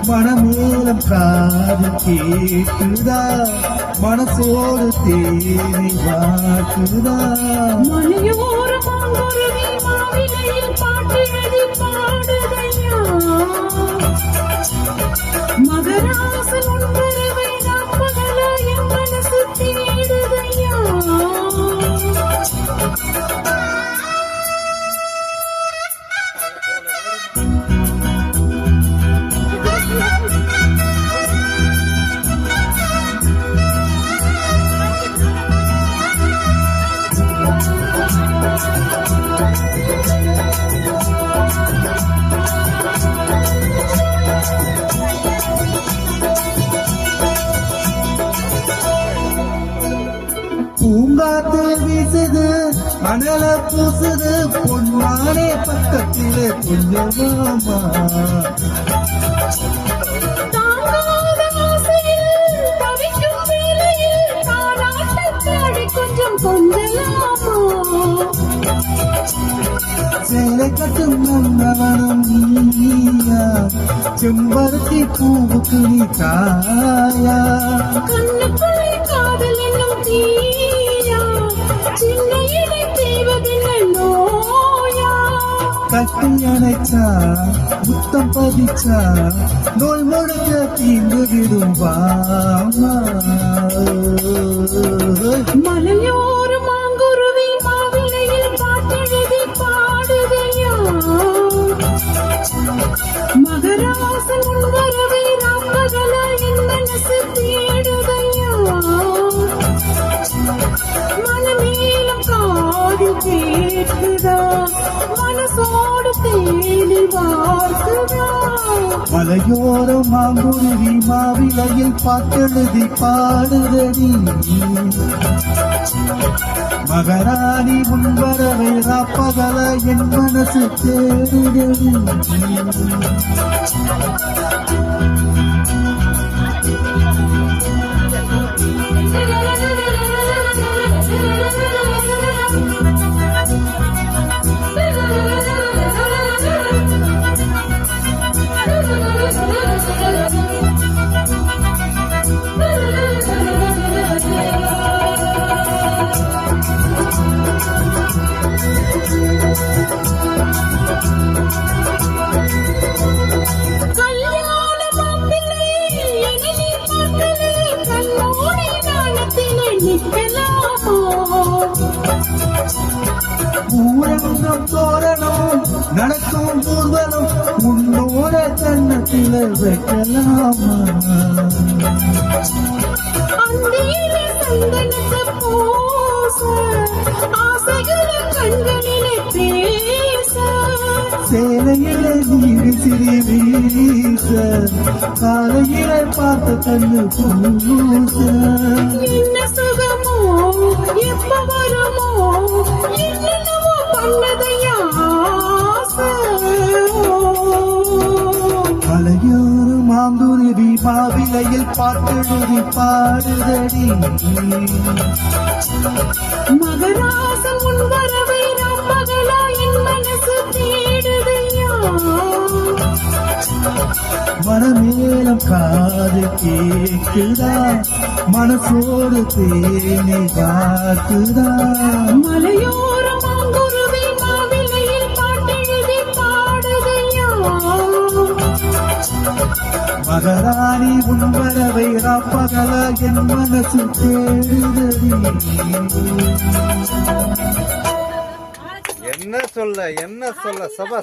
மனமேலம் காது கேட்குதா மனசோடு தேடி வாக்குதா மலையோர மாங்குருவி மாவிலையில் பாட்டெழுதி பாடுதையா மகராசன் உன்பரவை நாற்பகலா என் மனசு தேடுதையா பூங்காத்து வீசுது மணல பூசுது பொன்மானே பக்கத்திலே கொஞ்சமாமா சேலை கட்டும் நன்னவனம் நீயா செம்பருத்தி பூவுக்கு நீ தாயா கண்ணுக்குள்ளே காதல் என்னும் தீயா சின்ன இடை தீவதென்ன நோயா கட்டி அணைச்சா முத்தம் பதிச்சா நோய் முழுக்க தீண்டு விடும் வாமா மலையோர மாங்குருவி மாவிலையில் பாட்டெழுதி பாடுதையா மகராசன் உன்வரவை ராப்பகலா என் மனசு தேடுதையா மனமேலம் காது கேட்குதா மனசோடு தேடி வார்க்குதா மலையோர மாங்குருவி மாவிலையில் பாட்டெழுதி பாடுதடி மகராணி உன்பரவை ராப்பகல என் மனசு தேடுதடி ஊரங்கம் தோரணம் நடக்கும் ஊர்வலம் உன்னோட கண்ணத்தில வைக்கலாமா அந்தியிலே சந்தனத்தை பூச ஆசைகளை கண்களிலே பேச சேலையிலே நீர் சிறி வீச காலையிலே பார்த்த கண்ணு பூச என்ன சுகமோ எப்ப வருமோ என்னென்னவோ பண்ணதையா மலையோரு மாங்குருவி மாவிலையில் பாட்டெழுதி பாடுதடி மகராசன் உன்வரவை ராப்பகலா என் மனசு தேடுதையா மனமேலம் காது கேட்குதா மனசோடு தேனி வாக்குதா மலையோர மாங்குருவி மாவிலையில் பாட்டெழுதி பாடுதையா மகராணி உன்பரவை ராப்பகல என் மனசு தேடுதடி என்ன சொல்ல சபா